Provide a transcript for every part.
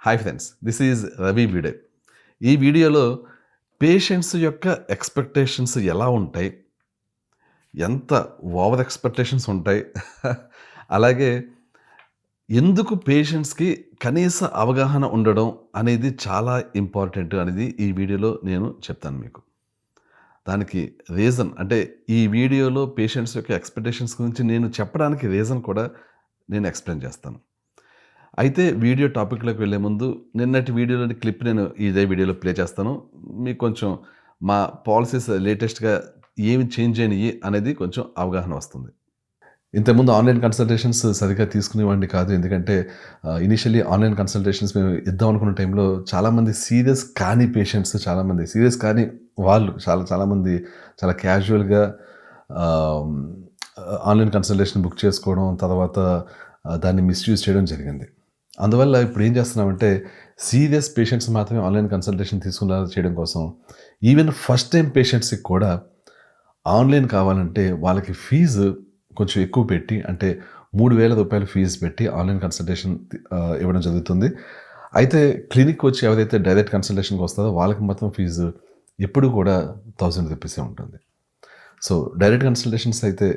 Hi friends, this is Ravi వీడే. ఈ వీడియోలో పేషెంట్స్ యొక్క ఎక్స్‌పెక్టేషన్స్ ఎలా ఉంటాయి? ఎంత ఓవర్ ఎక్స్‌పెక్టేషన్స్ ఉంటాయి? అలాగే ఎందుకు పేషెంట్స్‌కి కనీస అవగాహన ఉండడం అనేది చాలా ఇంపార్టెంట్ అనేది ఈ వీడియోలో నేను చెప్తాను మీకు. దానికి రీజన్ అంటే ఈ వీడియోలో పేషెంట్స్ యొక్క ఎక్స్‌పెక్టేషన్స్ గురించి నేను చెప్పడానికి రీజన్ కూడా నేను ఎక్స్‌ప్లెయిన్ చేస్తాను. అయితే వీడియో టాపిక్‌లోకి వెళ్ళే ముందు నిన్నటి వీడియోలోని క్లిప్ నేను ఇదే వీడియోలో ప్లే చేస్తాను. మీకు కొంచెం మా పాలిసీస్ లేటెస్ట్‌గా ఏమి చేంజ్ అయినయి అనేది కొంచెం అవగాహన వస్తుంది. ఇంతకుముందు ఆన్‌లైన్ కన్సల్టేషన్స్ సరిగ్గా తీసుకునేవాడిని కాదు. ఎందుకంటే ఇనీషియల్లీ ఆన్‌లైన్ కన్సల్టేషన్స్ మేము ఇద్దాం అనుకున్న టైంలో చాలామంది సీరియస్ కాని పేషెంట్స్ చాలామంది సీరియస్ కాని వాళ్ళు చాలామంది చాలా క్యాజువల్‌గా ఆహ్, ఆన్‌లైన్ కన్సల్టేషన్ బుక్ చేసుకోవడం, తర్వాత దాన్ని మిస్‌యూజ్ చేయడం జరిగింది. అందువల్ల ఇప్పుడు ఏం చేస్తున్నామంటే సీరియస్ పేషెంట్స్ మాత్రమే ఆన్‌లైన్ కన్సల్టేషన్ తీసుకునేలా చేయడం కోసం ఈవెన్ ఫస్ట్ టైమ్ పేషెంట్స్‌కి కూడా ఆన్‌లైన్ కావాలంటే వాళ్ళకి ఫీజు కొంచెం ఎక్కువ పెట్టి అంటే రూ. 3,000 ఫీజు పెట్టి ఆన్‌లైన్ కన్సల్టేషన్ ఇవ్వడం జరుగుతుంది. అయితే క్లినిక్ వచ్చి ఎవరైతే డైరెక్ట్ కన్సల్టేషన్‌కి వస్తారో వాళ్ళకి మాత్రం ఫీజు ఎప్పుడు కూడా రూ. 1,000 ఉంటుంది. సో, డైరెక్ట్ కన్సల్టేషన్స్ అయితే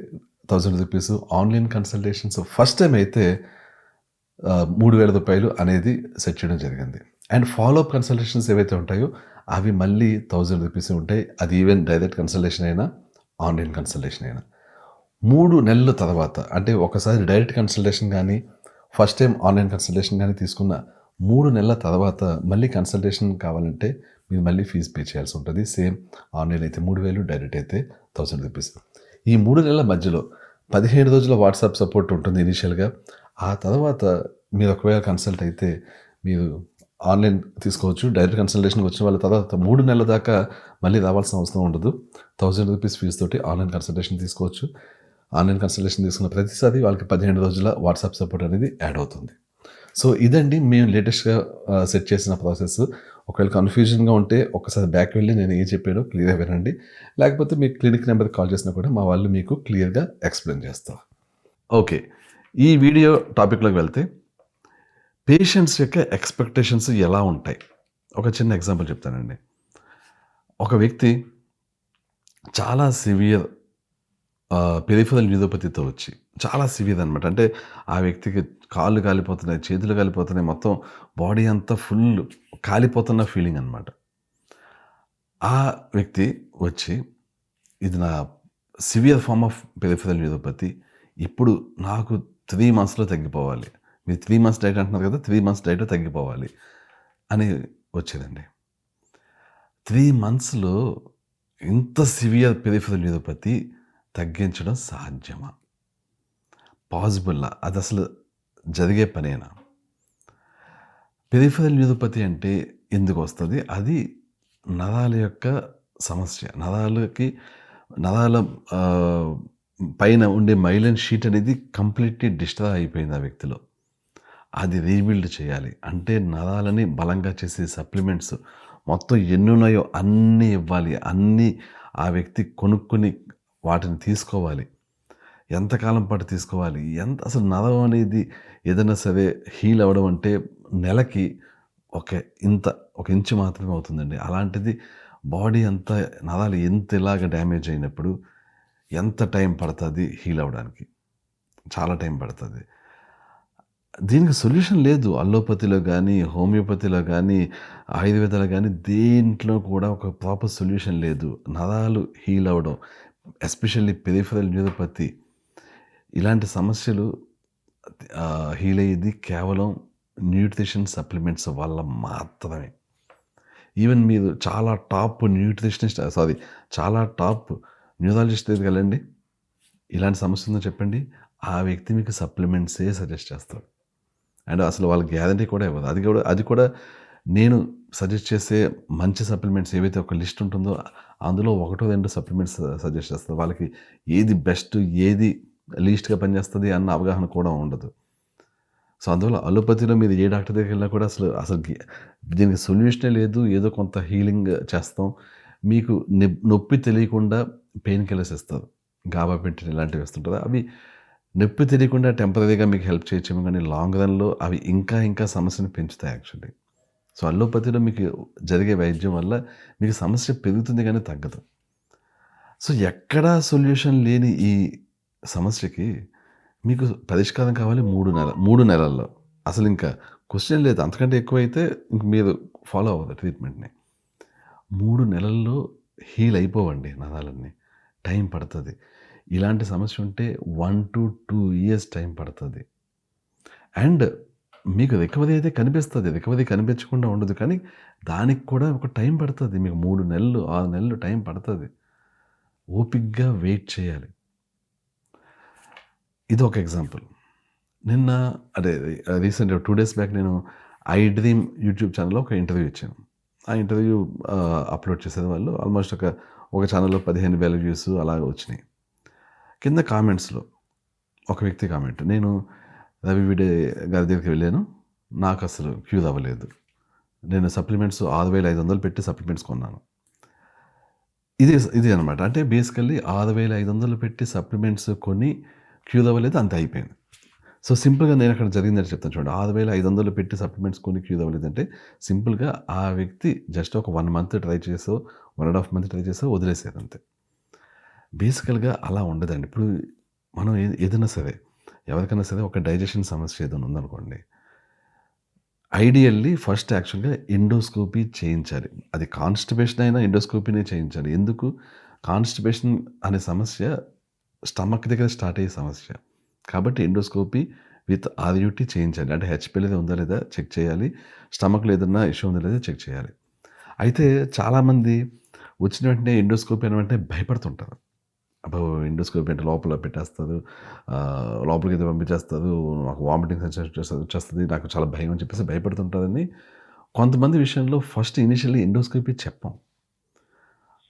రూ. 1,000, ఆన్‌లైన్ కన్సల్టేషన్స్ ఫస్ట్ టైమ్ అయితే రూ. 3,000 అనేది సెట్ చేయడం జరిగింది. అండ్ ఫాలో అప్ కన్సల్టేషన్స్ ఏవైతే ఉంటాయో అవి మళ్ళీ రూ. 1,000 ఉంటాయి. అది ఈవెన్ డైరెక్ట్ కన్సల్టేషన్ అయినా, ఆన్‌లైన్ కన్సల్టేషన్ అయినా. 3 నెలల తర్వాత అంటే ఒకసారి డైరెక్ట్ కన్సల్టేషన్ గానీ, ఫస్ట్ టైమ్ ఆన్‌లైన్ కన్సల్టేషన్ గానీ తీసుకున్న 3 నెలల తర్వాత మళ్ళీ కన్సల్టేషన్ కావాలంటే మీరు మళ్ళీ ఫీజ్ పే చేయాల్సి ఉంటది. సేమ్ ఆన్‌లైన్ అయితే 3,000, డైరెక్ట్ అయితే రూ. 1,000. ఈ 3 నెలల మధ్యలో 15 రోజుల వాట్సాప్ సపోర్ట్ ఉంటుంది ఇనీషియల్‌గా. ఆ తర్వాత మీరు ఒకవేళ కన్సల్ట్ అయితే మీరు ఆన్‌లైన్ తీసుకోవచ్చు. డైరెక్ట్ కన్సల్టేషన్‌కి వచ్చిన వాళ్ళ తర్వాత 3 నెలల దాకా మళ్ళీ రావాల్సిన అవసరం ఉండదు. రూ. 1,000 ఫీజ్ తోటి ఆన్‌లైన్ కన్సల్టేషన్ తీసుకోవచ్చు. ఆన్‌లైన్ కన్సల్టేషన్ తీసుకున్న ప్రతిసారి వాళ్ళకి 15 రోజుల వాట్సాప్ సపోర్ట్ అనేది యాడ్ అవుతుంది. సో, ఇదండి మేము లేటెస్ట్‌గా సెట్ చేసిన ప్రాసెస్. ఒకవేళ కన్‌ఫ్యూజన్‌గా ఉంటే ఒక్కసారి బ్యాక్ వెళ్లి నేను ఏం చెప్పానో క్లియర్‌గా వినండి. లేకపోతే మీ క్లినిక్ నెంబర్‌కి కాల్ చేసినా కూడా మా వాళ్ళు మీకు క్లియర్‌గా ఎక్స్‌ప్లెయిన్ చేస్తారు. ఓకే. ఈ వీడియో టాపిక్‌లోకి వెళ్తే పేషెంట్స్ యొక్క ఎక్స్‌పెక్టేషన్స్ ఎలా ఉంటాయి? ఒక చిన్న ఎగ్జాంపుల్ చెప్తానండి. ఒక వ్యక్తి చాలా సివియర్ పెరిఫెరల్ న్యూరోపతితో వచ్చి చాలా సివియర్ అనమాట. అంటే ఆ వ్యక్తికి కాళ్ళు కాలిపోతున్నాయి, చేతులు కాలిపోతున్నాయి, మొత్తం బాడీ అంతా ఫుల్ కాలిపోతున్న ఫీలింగ్ అనమాట. ఆ వ్యక్తి వచ్చి ఇది నా severe form of peripheral neuropathy. ఇప్పుడు నాకు 3 మంత్స్‌లో తగ్గిపోవాలి. మీరు 3 మంత్స్ డైట్ అంటున్నారు కదా! 3 మంత్స్ డైట్‌లో తగ్గిపోవాలి అని వచ్చేదండి. 3 మంత్స్‌లో ఇంత సివియర్ పెరిఫెరల్ న్యూరోపతి తగ్గించడం సాధ్యమా? పాజిబుల్లా? అదసలు జరిగే పనేనా? పెరిఫెరల్ న్యూరోపతి అంటే ఎందుకొస్తది? అది నరాల యొక్క సమస్య. నరాల ఆహ్, పైన ఉండే మైలిన్ షీట్ అనేది కంప్లీట్‌లీ డిస్ట్రాయ్ అయిపోయింది ఆ వ్యక్తిలో. అది రీబిల్డ్ చేయాలి. అంటే నరాలని బలంగా చేసే సప్లిమెంట్స్ మొత్తం ఎన్నున్నాయో అన్నీ ఇవ్వాలి. అన్నీ ఆ వ్యక్తి కొనుక్కొని వాటిని తీసుకోవాలి. ఎంతకాలం పాటు తీసుకోవాలి? అసలు నరం అనేది ఏదైనా సరే హీల్ అవ్వడం అంటే నెలకి ఒక ఇంత ఒక ఇంచు మాత్రమే అవుతుందండి. అలాంటిది బాడీ అంతా నరాలు ఇలాగ డ్యామేజ్ అయినప్పుడు ఎంత టైం పడతది హీల్ అవ్వడానికి? చాలా టైం పడతది. దీనికి సొల్యూషన్ లేదు. అల్లోపతిలో గానీ, హోమియోపతిలో గానీ, ఆయుర్వేదాలో గానీ దేంట్లో కూడా ఒక ప్రాపర్ సొల్యూషన్ లేదు. నరాలు హీల్ అవ్వడం, ఎస్పెషల్లీ పెరిఫెరల్ న్యూరోపతి ఇలాంటి సమస్యలు హీల్ అయ్యేది కేవలం న్యూట్రిషన్ సప్లిమెంట్స్ వల్ల మాత్రమే. ఈవెన్ మీరు చాలా టాప్ న్యూరాలజిస్ట్ దగ్గరికెళ్ళండి. ఇలాంటి సమస్య ఉందని చెప్పండి. ఆ వ్యక్తి మీకు సప్లిమెంట్సే సజెస్ట్ చేస్తాడు. అండ్ అసలు వాళ్ళ గ్యారంటీ కూడా ఇవ్వదు. అది కూడా నేను సజెస్ట్ చేసే మంచి సప్లిమెంట్స్ ఏవైతే ఒక లిస్ట్ ఉంటుందో అందులో ఒకటో రెండో సప్లిమెంట్స్ సజెస్ట్ చేస్తారు. వాళ్ళకి ఏది బెస్ట్, ఏది లీస్ట్‌గా పనిచేస్తది అన్న అవగాహన కూడా ఉండదు. సో, అందువల్ల అలోపతిలో మీరు ఏ డాక్టర్ దగ్గరికెళ్ళినా కూడా అసలు దీనికి సొల్యూషనే లేదు. ఏదో కొంత హీలింగ్ చేస్తాం. మీకు నొప్పి తెలియకుండా పెయిన్ కిల్లర్స్ ఇస్తారు. గాబాపెంటిన్ ఇలాంటివి ఇస్తుంటారు. అవి నొప్పి తెలియకుండా టెంపరరీగా మీకు హెల్ప్ చేయొచ్చేమో కానీ లాంగ్ రన్‌లో అవి ఇంకా ఇంకా సమస్యను పెంచుతాయి యాక్చువల్లీ. సో, అల్లోపతిలో మీకు జరిగే వైద్యం వల్ల మీకు సమస్య పెరుగుతుంది గానీ తగ్గదు. సో, ఎక్కడా సొల్యూషన్ లేని ఈ సమస్యకి మీకు పరిష్కారం కావాలి 3 నెలల్లో. అసలింకా క్వెషన్ లేదు. అంతకంటే ఎక్కువైతే ఇంక మీరు ఫాలో అవ్వదు ట్రీట్మెంట్‌ని. 3 నెలల్లో హీల్ అయిపోవండి నరాలన్నీ. టైం పడతది. ఇలాంటి సమస్య ఉంటే 1-2 ఇయర్స్ టైం పడతది. అండ్ మీకు రికవరీ అయితే కనిపిస్తది. రికవరీ కనిపించకుండా ఉండదు. కానీ దానికి కూడా ఒక టైం పడతది. మీకు 3 నెలలు, 6 నెలలు టైం పడతది. ఓపికగా వెయిట్ చేయాలి. ఇదొక ఎగ్జాంపుల్. నిన్న అదే రీసెంట్‌గా 2 డేస్ బ్యాక్ నేను ఐ డ్రీమ్ యూట్యూబ్ ఛానెల్‌లో ఒక ఇంటర్వ్యూ ఇచ్చాను. ఆ ఇంటర్వ్యూ అప్‌లోడ్ చేసేది వాళ్ళు. ఆల్మోస్ట్ ఒక ఛానెల్‌లో 15,000 వ్యూస్ అలాగ వచ్చినాయి. కింద కామెంట్స్‌లో ఒక వ్యక్తి కామెంట్. నేను రవి వీడే గారి దగ్గరికి వెళ్ళాను. నాకసలు క్యూర్ అవ్వలేదు. నేను సప్లిమెంట్స్ 6,500 పెట్టి సప్లిమెంట్స్ కొన్నాను. ఇది అనమాట. అంటే బేసికల్లీ 6,500 పెట్టి సప్లిమెంట్స్ కొని క్యూర్ అవ్వలేదు. అంతే అయిపోయింది. సో, సింపుల్‌గా నేనక్కడ జరిగిందని చెప్తాను చూడండి. 6,500 పెట్టి సప్లిమెంట్స్ కొని క్యూర్ అవ్వలేదంటే సింపుల్‌గా ఆ వ్యక్తి జస్ట్ ఒక 1 మంత్ ట్రై చేసో, 1 ½ మంత్ ట్రై చేసో వదిలేసారు అంతే. బేసికల్‌గా అలా ఉండదండి. ఇప్పుడు మనం ఏదైనా సరే, ఎవరికైనా సరే ఒక డైజెషన్ సమస్య ఏదైనా ఉందనుకోండి. ఐడియల్లీ ఫస్ట్ యాక్చువల్‌గా ఎండోస్కోపీ చేయించాలి. అది కాన్‌స్టిపేషన్ అయినా ఎండోస్కోపీనే చేయించాలి. ఎందుకు? కాన్‌స్టిపేషన్ అనే సమస్య స్టమక్ దగ్గర స్టార్ట్ అయ్యే సమస్య. కాబట్టి ఎండోస్కోపీ విత్ ఆర్‌యుటి చేయించాలి. అంటే హెచ్‌పీఎల్ ఉందా లేదా చెక్ చేయాలి. స్టమక్‌లో ఏదన్నా ఇష్యూ ఉందా లేదా చెక్ చేయాలి. అయితే చాలామంది వచ్చిన వెంటనే ఎండోస్కోపీ అన్న వెంటనే భయపడుతుంటారు. అబ్బో! ఎండోస్కోపీ అంటే లోపల పెట్టేస్తారు. లోపలికైతే పంపించేస్తారు. నాకు వామిటింగ్ సెన్సేషన్ వచ్చేస్తది. నాకు చాలా భయం అని చెప్పేసి భయపడుతుంటారని కొంతమంది విషయంలో ఫస్ట్ ఇనీషియల్లీ ఎండోస్కోపీ చెప్పం.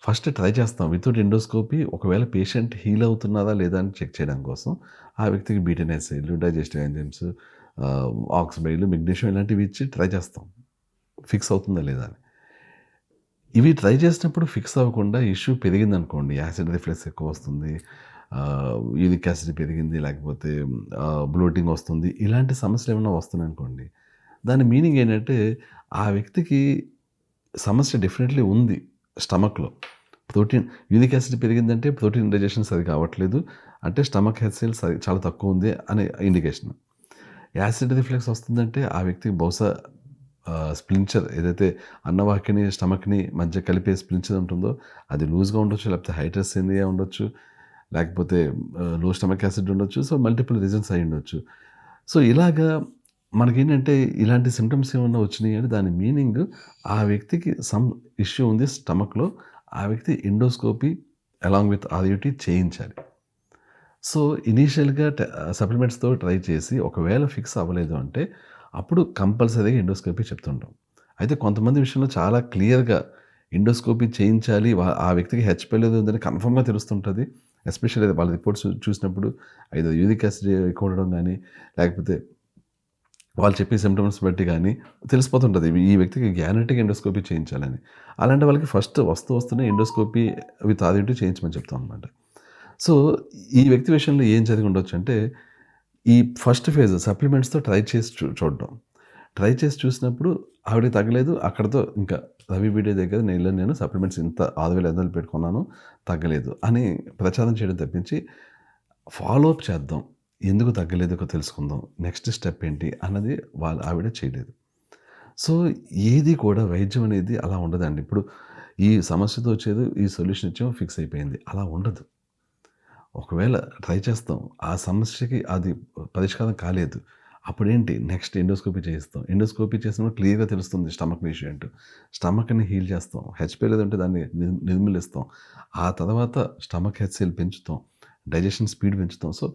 ఫస్ట్ ట్రై చేస్తాం. వితౌట్ ఎండోస్కోపీ ఒకవేళ పేషెంట్ హీల్ అవుతున్నారా లేదా అని చెక్ చేయడం కోసం ఆ వ్యక్తికి బీటానైసిన్‌లు, డైజెస్టివ్ ఎంజైమ్స్, ఆక్స్‌బైల్, మెగ్నీషియం ఇలాంటివి ఇచ్చి ట్రై చేస్తాం. ఫిక్స్ అవుతుందా లేదా అని. ఇవి ట్రై చేసినప్పుడు ఫిక్స్ అవ్వకుండా ఇష్యూ పెరిగిందనుకోండి, యాసిడ్ రిఫ్లెక్స్ ఎక్కువొస్తుంది, యూరిక్ యాసిడ్ పెరిగింది, లేకపోతే బ్లోటింగ్ వస్తుంది. ఇలాంటి సమస్యలేమన్నా వస్తున్నాయనుకోండి, దాని మీనింగ్ ఏంటంటే, ఆ వ్యక్తికి సమస్య డెఫినెట్‌లీ ఉంది స్టమక్‌లో. ప్రోటీన్ యూరిక్ యాసిడ్ పెరిగిందంటే ప్రోటీన్ డైజెషన్ సరిగ్గా అవ్వట్లేదు. అంటే స్టమక్ హెచ్‌సిఎల్ చాలా తక్కువుంది అనే ఇండికేషన్. యాసిడ్ రిఫ్లెక్స్ వస్తుందంటే ఆ వ్యక్తికి బహుశా స్ప్లించర్ ఏదైతే అన్నవాహికని, స్టమక్‌ని మధ్య కలిపే స్ప్లించర్ ఉంటుందో అది లూజ్‌గా ఉండొచ్చు, లేకపోతే హైడ్రోక్సేమియా ఉండొచ్చు, లేకపోతే లో స్టమక్ యాసిడ్ ఉండొచ్చు. సో, మల్టిపుల్ రీజన్స్ అయ్యుండొచ్చు. సో, ఇలాగా మనకేంటంటే ఇలాంటి సింప్టమ్స్ ఏమన్నా వచ్చినాయి అంటే దాని మీనింగ్ ఆ వ్యక్తికి సమ్ ఇష్యూ ఉంది స్టమక్‌లో. ఆ వ్యక్తి ఎండోస్కోపీ అలాంగ్ విత్ ఆర్‌యుటి చేయించాలి. సో, ఇనీషియల్‌గా సప్లిమెంట్స్‌తో ట్రై చేసి ఒకవేళ ఫిక్స్ అవ్వలేదు అంటే, అప్పుడు కంపల్సరీగా ఎండోస్కోపీ చెప్తుంటాం. అయితే కొంతమంది విషయంలో చాలా క్లియర్‌గా ఎండోస్కోపీ చేయించాలి. ఆ వ్యక్తికి హెచ్‌పైలోది ఉందని కన్ఫర్మ్‌గా తెలుస్తుంటది. ఎస్పెషల్లీ వాళ్ళ రిపోర్ట్స్ చూసినప్పుడు ఐదర్ యూరిక్ యాసిడ్ ఎక్కువ ఉండడం గానీ, లేకపోతే వాళ్ళు చెప్పే సింప్టమ్స్ బట్టి గానీ తెలిసిపోతుంటది. ఈ వ్యక్తికి గ్యారంటీగా ఎండోస్కోపీ చేయించాలని. అలాంటి వాళ్ళకి ఫస్ట్ వస్తూనే ఎండోస్కోపీ విత్ ఆర్‌యుటి చేయించమని చెప్తాం అనమాట. సో, ఈ వ్యక్తి విషయంలో ఏం జరిగి ఉండొచ్చంటే, ఈ ఫస్ట్ ఫేజ్ సప్లిమెంట్స్‌తో ట్రై చేసి చూడడం. ట్రై చేసి చూసినప్పుడు ఆవిడకి తగ్గలేదు. అక్కడితో ఇంకా రవి వీడియో దగ్గర నేను సప్లిమెంట్స్ ఇంత 6,500 పెట్టుకున్నాను తగ్గలేదు అని ప్రచారం చేయడం తప్పించి, ఫాలో అప్ చేద్దాం. ఎందుకు తగ్గలేదో తెలుసుకుందాం. నెక్స్ట్ స్టెప్ ఏంటి అన్నది ఆవిడ చేయలేదు. సో, ఏది కూడా వైద్యం అనేది అలా ఉండదండి. ఇప్పుడు ఈ సమస్యతో వచ్చేది ఈ సొల్యూషన్ ఇచ్చాం ఫిక్స్ అయిపోయింది. అలా ఉండదు. ఒకవేళ ట్రై చేస్తాం. ఆ సమస్యకి అది పరిష్కారం కాలేదు. అప్పుడేంటి నెక్స్ట్ ఎండోస్కోపీ చేయిస్తాం. ఎండోస్కోపీ చేసినప్పుడు క్లియర్‌గా తెలుస్తుంది స్టమక్ ఇష్యూ ఏంటో. స్టమక్‌ని హీల్ చేస్తాం. హెచ్‌పీ లేదంటే దాన్ని నిర్మూలిస్తాం. ఆ తర్వాత స్టమక్ హెచ్‌సీఎల్ పెంచుతాం. డైజెషన్ స్పీడ్ పెంచుతాం. సో,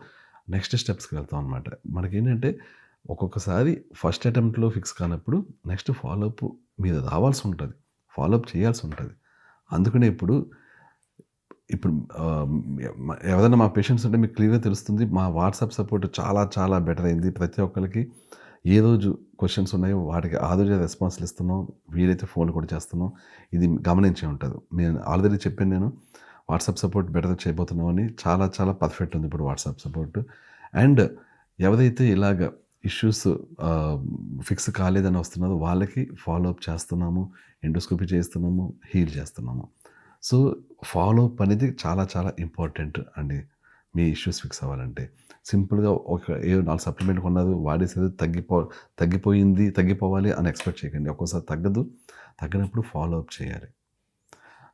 నెక్స్ట్ స్టెప్స్‌కి వెళ్తాం అనమాట. మనకేంటంటే ఒక్కొక్కసారి ఫస్ట్ అటెంప్ట్‌లో ఫిక్స్ కానప్పుడు నెక్స్ట్ ఫాలో అప్ మీద రావాల్సి ఉంటది. ఫాలో అప్ చేయాల్సి ఉంటది. అందుకనే ఇప్పుడు ఎవరైనా మా పేషెంట్స్ ఉంటే మీకు క్లియర్‌గా తెలుస్తుంది. మా వాట్సాప్ సపోర్ట్ చాలా చాలా బెటర్ అయింది. ప్రతి ఒక్కళ్ళకి ఏ రోజు క్వెషన్స్ ఉన్నాయో వాటికి ఆ రోజే రెస్పాన్స్‌లు ఇస్తున్నాం. వీలైతే ఫోన్ కూడా చేస్తున్నాం. ఇది గమనించే ఉంటారు. నేను ఆల్రెడీ చెప్పాను నేను వాట్సాప్ సపోర్ట్ బెటర్ చేయబోతున్నామని. చాలా చాలా పర్ఫెక్ట్ ఉంది ఇప్పుడు వాట్సాప్ సపోర్ట్. అండ్ ఎవరైతే ఇలాగ ఇష్యూస్ ఫిక్స్ కాలేదని వస్తున్నారో వాళ్ళకి ఫాలో అప్ చేస్తున్నాము, ఎండోస్కోపీ చేస్తున్నాము, హీల్ చేస్తున్నాము. సో, ఫాలో అప్ అనేది చాలా చాలా ఇంపార్టెంట్ అండి. మీ ఇష్యూస్ ఫిక్స్ అవ్వాలంటే. సింపుల్‌గా ఏవో 4 సప్లిమెంట్ కొన్నారు, వాడేసారు, తగ్గిపోయింది, తగ్గిపోవాలి అని ఎక్స్‌పెక్ట్ చేయకండి. ఒక్కోసారి తగ్గదు. తగ్గనప్పుడు ఫాలో అప్ చేయాలి.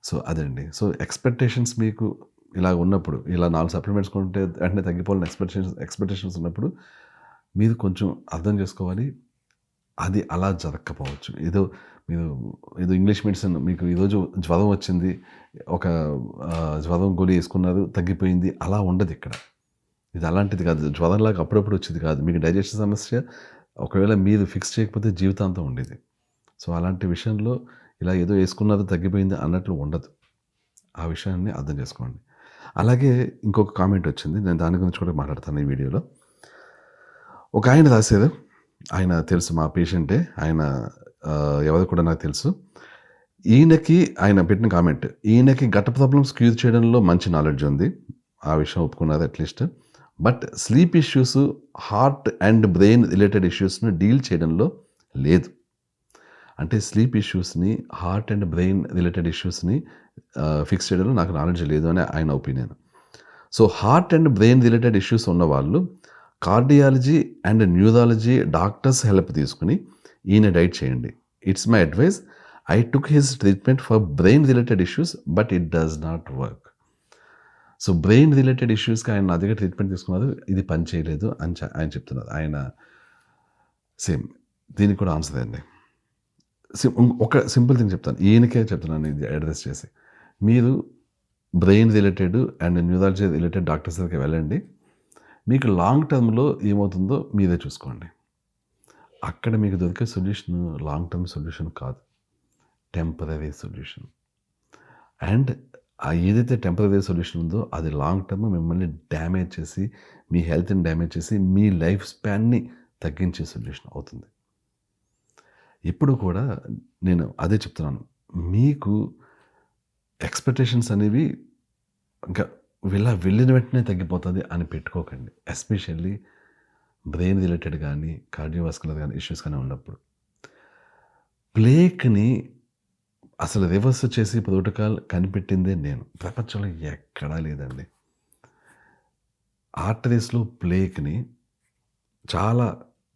సో, అదండి. సో, ఎక్స్‌పెక్టేషన్స్ మీకు ఇలా ఉన్నప్పుడు, ఇలా 4 సప్లిమెంట్స్ కొంటే వెంటనే తగ్గిపోవాలని ఎక్స్‌పెక్టేషన్స్ ఉన్నప్పుడు, మీరు కొంచెం అర్థం చేసుకోవాలి. అది అలా జరగకపోవచ్చు. మీరు ఏదో ఇంగ్లీష్ మెడిసిన్ మీకు ఈరోజు జ్వరం వచ్చింది. ఒక జ్వరం గోళీ యేసుకున్నారు, తగ్గిపోయింది. అలా ఉండదిక్కడ. ఇది అలాంటిది కాదు. జ్వరంలాగా అప్పుడప్పుడు వచ్చేది కాదు. మీకు డైజెషన్ సమస్య ఒకవేళ మీరు ఫిక్స్ చేయకపోతే జీవితాంతం ఉండేది. సో, అలాంటి విషయంలో ఇలా ఏదో యేసుకున్నారు, తగ్గిపోయింది అన్నట్లు ఉండదు. ఆ విషయాన్ని అర్థం చేసుకోండి. అలాగే ఇంకొక కామెంట్ వచ్చింది. నేను దాని గురించి కూడా మాట్లాడతాను ఈ వీడియోలో. ఒక ఆయన రాశారు. ఆయన తెలుసు, మా పేషెంటే. ఆయన ఎవరో కూడా నాకు తెలుసు. ఆయన పెట్టిన కామెంట్. ఈయనకి గట్ ప్రాబ్లమ్స్ క్యూర్ చేయడంలో మంచి నాలెడ్జ్ ఉంది. ఆ విషయం ఒప్పుకున్నారు at least. But sleep issues, heart and brain related ఇష్యూస్‌ని డీల్ చేయడంలో లేదు. అంటే స్లీప్ ఇష్యూస్‌ని, హార్ట్ అండ్ బ్రెయిన్ రిలేటెడ్ ఇష్యూస్‌ని ఫిక్స్ చేయడంలో నాకు నాలెడ్జ్ లేదు అని ఆయన opinion. So, heart and brain related issues ఉన్నవాళ్ళు cardiology and neurology doctors help తీసుకొని ఈయన డైట్ చేయండి. It's my advice. I took his treatment for brain related issues but it does not work. So, brain related ఇష్యూస్‌కి ఆయన నా దగ్గర treatment తీసుకున్నారు. ఇది పని చేయలేదు అని ఆయన చెప్తున్నారు. ఆయన సేమ్ దీనికి కూడా ఆన్సర్ అండి. ఒక సింపుల్ థింగ్ చెప్తాను. ఈయనకే చెప్తున్నాను ఇది అడ్రెస్ చేసి. మీరు brain related and neurology related doctors దగ్గరికి వెళ్ళండి. మీకు లాంగ్ టర్మ్‌లో ఏమవుతుందో మీరే చూసుకోండి. అక్కడ మీకు దొరికే సొల్యూషన్ లాంగ్ టర్మ్ సొల్యూషన్ కాదు. Temporary solution. అండ్ ఏదైతే టెంపరరీ సొల్యూషన్ ఉందో అది లాంగ్ టర్మ్ మిమ్మల్ని డ్యామేజ్ చేసి, మీ హెల్త్‌ని డ్యామేజ్ చేసి, మీ లైఫ్ స్పాన్‌ని తగ్గించే సొల్యూషన్ అవుతుంది. ఎప్పుడు కూడా నేను అదే చెప్తున్నాను. మీకు ఎక్స్‌పెక్టేషన్స్ అనేవి ఇంకా వెళ్ళిన వెంటనే తగ్గిపోతది అని పెట్టుకోకండి. ఎస్పెషల్లీ బ్రెయిన్ రిలేటెడ్ గానీ, కార్డియోవాస్కులర్ గానీ ఇష్యూస్ గానీ ఉన్నప్పుడు. ప్లేక్‌ని అసలు రివర్స్ చేసి ప్రోటోకాల్ కనిపెట్టిందే నేను. ప్రపంచంలో ఎక్కడా లేదండి. ఆర్టరీస్‌లో ప్లేక్‌ని చాలా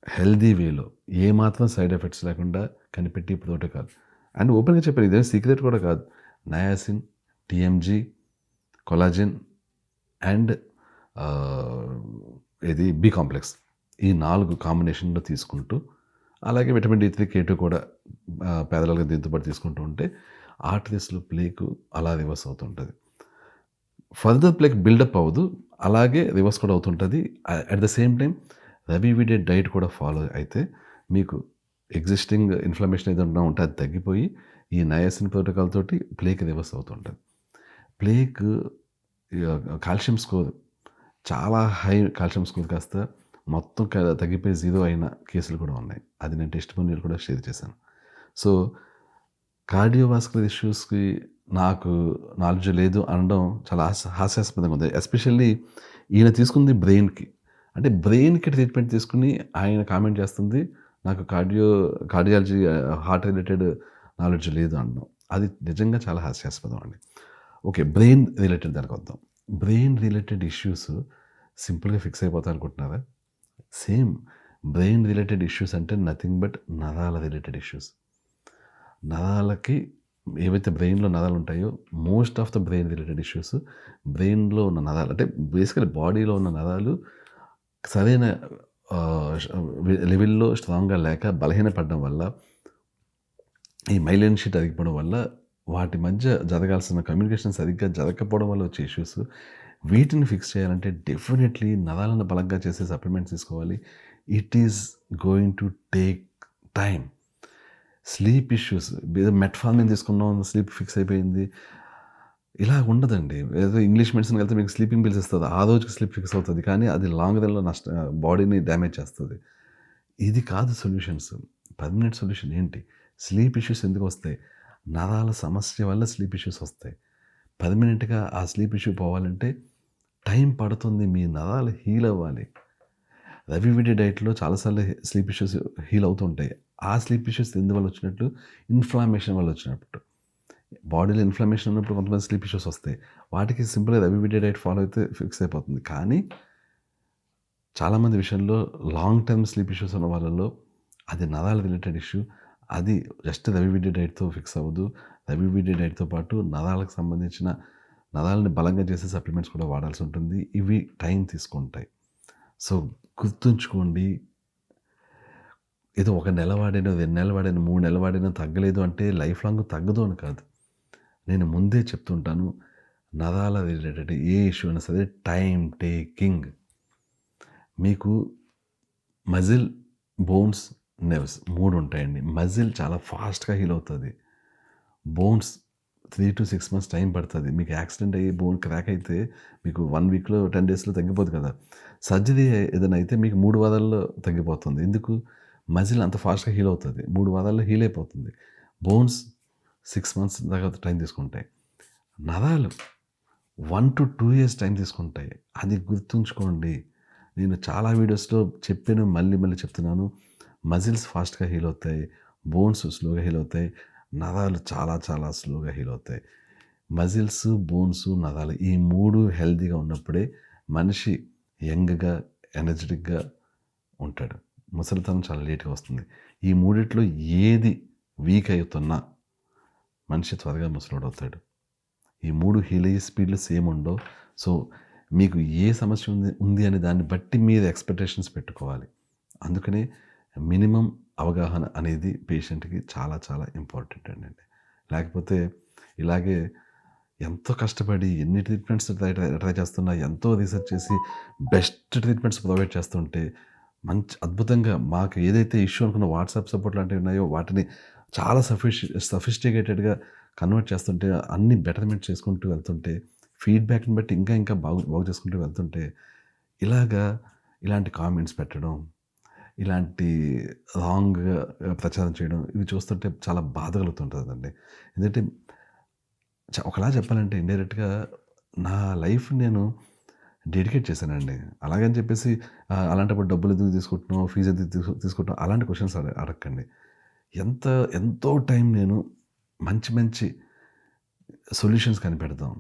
హెల్తీ వేలో ఏమాత్రం సైడ్ ఎఫెక్ట్స్ లేకుండా కనిపెట్టి ప్రోటోకాల్. అండ్ ఓపెన్‌గా చెప్పాను, ఇదేం సీక్రెట్ కూడా కాదు. Niacin, TMG, collagen and B complex. ఈ 4 కాంబినేషన్‌లో తీసుకుంటూ, అలాగే విటమిన్ డి3, కే2 కూడా పేదలకు దీంతో పాటు తీసుకుంటూ ఉంటే ఆర్టరీస్‌లో ప్లేక్ అలా రివర్స్ అవుతుంటది. ఫర్దర్ ప్లేక్ బిల్డప్ అవ్వదు. అలాగే రివర్స్ కూడా అవుతుంటది. అట్ ద సేమ్ టైమ్ రెవివిడెడ్ డైట్ కూడా ఫాలో అయితే మీకు ఎగ్జిస్టింగ్ ఇన్‌ఫ్లమేషన్ ఏదన్నా ఉంటే అది తగ్గిపోయి ఈ నయాసిన్ ప్రోటోకాల్ తోటి ప్లేక్ రివర్స్ అవుతుంటది. ప్లేక్ కాల్షియం స్కోర్ చాలా హై కాల్షియం స్కోర్ కాస్త మొత్తం తగ్గిపోయి 0 అయిన కేసులు కూడా ఉన్నాయి. అది నేను టెస్టిమోనియల్ కూడా షేర్ చేశాను. సో, కార్డియోవాస్కులర్ ఇష్యూస్‌కి నాకు నాలెడ్జ్ లేదు అనడం చాలా హాస్యాస్పదంగా ఉంది. ఎస్పెషల్లీ ఈయన తీసుకుంది బ్రెయిన్‌కి. అంటే బ్రెయిన్‌కి ట్రీట్మెంట్ తీసుకొని ఆయన కామెంట్ చేస్తుంది నాకు కార్డియాలజీ, హార్ట్ రిలేటెడ్ నాలెడ్జ్ లేదు అనడం. అది నిజంగా చాలా హాస్యాస్పదం అండి. ఓకే, బ్రెయిన్ రిలేటెడ్ దానికొద్దాం. బ్రెయిన్ రిలేటెడ్ ఇష్యూస్ సింపుల్‌గా ఫిక్స్ అయిపోతాయి అనుకుంటున్నారా? సేమ్ బ్రెయిన్ రిలేటెడ్ ఇష్యూస్ అంటే నథింగ్ బట్ నరాల రిలేటెడ్ ఇష్యూస్. నరాలకి ఏవైతే బ్రెయిన్‌లో నరాలు ఉంటాయో most of the brain related issues బ్రెయిన్‌లో ఉన్న నరాలు అంటే బేసికల్లీ బాడీలో ఉన్న నరాలు సరైన లెవెల్‌లో స్ట్రాంగ్‌గా లేక బలహీనపడడం వల్ల, ఈ మైలిన్ షీట్ అరిగిపోవడం వల్ల, వాటి మధ్య జరగాల్సిన కమ్యూనికేషన్ సరిగ్గా జరగకపోవడం వల్ల వచ్చే ఇష్యూస్. వీటిని ఫిక్స్ చేయాలంటే డెఫినెట్లీ నరాలను బలంగా చేసే సప్లిమెంట్స్ తీసుకోవాలి. It is going to take time. Sleep issues ఏదో మెట్ఫార్మిన్ తీసుకున్నాం, స్లీప్ ఫిక్స్ అయిపోయింది. ఇలా ఉండదండి. ఏదో ఇంగ్లీష్ మెడిసిన్‌కి వెళ్తే మీకు స్లీపింగ్ పిల్స్ ఇస్తది. ఆ రోజుకి స్లీప్ ఫిక్స్ అవుతది. కానీ అది లాంగ్ రన్‌లో బాడీని డ్యామేజ్ చేస్తది. ఇది కాదు సొల్యూషన్స్. పర్మనెంట్ సొల్యూషన్ ఏంటి? స్లీప్ ఇష్యూస్ ఎందుకొస్తాయి? నరాల సమస్య వల్ల స్లీప్ ఇష్యూస్ వస్తాయి. పర్మనెంట్‌గా ఆ స్లీప్ ఇష్యూ పోవాలంటే టైం పడుతుంది. మీ నరాలు హీల్ అవ్వాలి. రవి డైట్‌లో చాలా సార్లు స్లీప్ ఇష్యూస్ హీల్ అవుతూ ఉంటాయి. ఆ స్లీప్ ఇష్యూస్ ఎందువల్ల వచ్చినట్లు ఇన్‌ఫ్లమేషన్ వల్ల వచ్చినప్పుడు. బాడీలో ఇన్‌ఫ్లమేషన్ ఉన్నప్పుడు కొంతమంది స్లీప్ ఇష్యూస్ వస్తాయి. వాటికి సింపుల్‌గా రవి డైట్ ఫాలో అయితే ఫిక్స్ అయిపోతుంది. కానీ చాలామంది విషయంలో లాంగ్ టర్మ్ స్లీప్ ఇష్యూస్ ఉన్న వాళ్ళలో అది నరాల రిలేటెడ్ ఇష్యూ. అది జస్ట్ రవివిడి డైట్‌తో ఫిక్స్ అవ్వదు. రవివిడి డైట్‌తో పాటు నరాలకు సంబంధించిన నరాలని బలంగా చేసే సప్లిమెంట్స్ కూడా వాడాల్సి ఉంటుంది. ఇవి టైం తీసుకుంటాయి. సో, గుర్తుంచుకోండి. ఏదో ఒక నెల వాడానో, 2 నెలలు వాడానో, 3 నెలలు వాడానో తగ్గలేదు అంటే లైఫ్ లాంగ్ తగ్గదు అని కాదు. నేను ముందే చెప్తుంటాను. నరాల రిలేటెడ్ ఏ ఇష్యూ అయినా సరే టైమ్ టేకింగ్. మీకు మజిల్, బోన్స్, నెర్వ్స్ 3 ఉంటాయండి. మజిల్ చాలా ఫాస్ట్‌గా హీల్ అవుతది. బోన్స్ 3-6 మంత్స్ టైం పడతది. మీకు యాక్సిడెంట్ అయ్యి బోన్ క్రాక్ అయితే మీకు 1 వీక్‌లో, 10 డేస్‌లో తగ్గిపోదు కదా! సర్జరీ ఏదైనా అయితే మీకు 3 వారాల్లో తగ్గిపోతుంది. ఎందుకు? మజిల్ అంత ఫాస్ట్‌గా హీల్ అవుతది. 3 వారాల్లో హీల్ అయిపోతుంది. బోన్స్ 6 మంత్స్ దాకా టైం తీసుకుంటాయి. నరాలు 1-2 ఇయర్స్ టైం తీసుకుంటాయి. అది గుర్తుంచుకోండి. నేను చాలా వీడియోస్‌లో చెప్పాను. మళ్ళీ మళ్ళీ చెప్తున్నాను. మజిల్స్ ఫాస్ట్‌గా హీల్ అవుతాయి. బోన్స్ స్లోగా హీల్ అవుతాయి. నరాలు చాలా చాలా స్లోగా హీల్ అవుతాయి. మజిల్స్, బోన్స్, నరాలు ఈ 3 హెల్తీగా ఉన్నప్పుడే మనిషి యంగ్‌గా, ఎనర్జిటిక్‌గా ఉంటాడు. ముసలితనం చాలా లేట్‌గా వస్తుంది. ఈ మూడిట్లో ఏది వీక్ అవుతున్నా మనిషి త్వరగా ముసలోడవుతాడు. ఈ 3 హీల్ అయ్యే స్పీడ్‌లు సేమ్ ఉండవు. సో, మీకు ఏ సమస్య ఉంది అనే దాన్ని బట్టి మీరు ఎక్స్‌పెక్టేషన్స్ పెట్టుకోవాలి. అందుకనే మినిమమ్ అవగాహన అనేది పేషెంట్‌కి చాలా చాలా ఇంపార్టెంట్ అండి. లేకపోతే ఇలాగే ఎంతో కష్టపడి ఎన్ని ట్రీట్మెంట్స్ ట్రై చేస్తున్నా, ఎంతో రీసెర్చ్ చేసి బెస్ట్ ట్రీట్మెంట్స్ ప్రొవైడ్ చేస్తుంటే మంచి అద్భుతంగా మాకు ఏదైతే ఇష్యూ అనుకున్న వాట్సాప్ సపోర్ట్ లాంటివి ఉన్నాయో వాటిని చాలా సఫిస్టికేటెడ్‌గా కన్వర్ట్ చేస్తుంటే అన్ని బెటర్‌మెంట్ చేసుకుంటూ వెళ్తుంటే ఫీడ్‌బ్యాక్‌ని బట్టి ఇంకా ఇంకా బాగు చేసుకుంటూ వెళ్తుంటే ఇలాగా ఇలాంటి కామెంట్స్ పెట్టడం, ఇలాంటి రాంగ్‌గా ప్రచారం చేయడం ఇవి చూస్తుంటే చాలా బాధ కలుగుతుంటదండి. ఎందుకంటే ఒకలా చెప్పాలంటే ఇండైరెక్ట్‌గా నా లైఫ్ నేను డెడికేట్ చేశానండి. అలాగని చెప్పేసి అలాంటప్పుడు డబ్బులు ఎందుకు తీసుకుంటున్నావు? ఫీజ్ ఎందుకు తీసుకుంటున్నావు? అలాంటి క్వెషన్స్ అడగకండి. ఎంత ఎంతో టైం నేను మంచి మంచి సొల్యూషన్స్ కనిపెడదాం.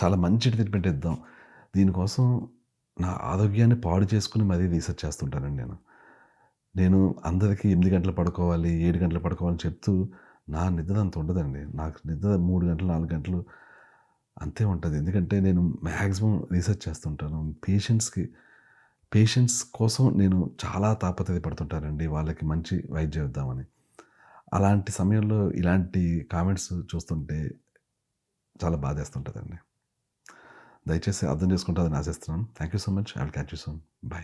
చాలా మంచి ట్రీట్మెంట్ ఇద్దాం. దీనికోసం నా ఆరోగ్యాన్ని పాడు చేసుకొని మరీ రీసెర్చ్ చేస్తుంటానండి నేను. నేను అందరికీ 8 గంటలు పడుకోవాలి, 7 గంటలు పడుకోవాలని చెప్తూ నా నిద్ర అంత ఉండదండి. నాకు నిద్ర 3 గంటలు, 4 గంటలు అంతే ఉంటది. ఎందుకంటే నేను మాక్సిమం రీసెర్చ్ చేస్తుంటాను. పేషెంట్స్ కోసం నేను చాలా తాపత్రయపడుతుంటానండి. వాళ్ళకి మంచి వైద్యం ఇద్దామని. అలాంటి సమయంలో ఇలాంటి కామెంట్స్ చూస్తుంటే చాలా బాధేస్తుంటదండి. దయచేసి అర్థం చేసుకుంటారని ఆశిస్తున్నాను. Thank you so much. I will catch you soon. By.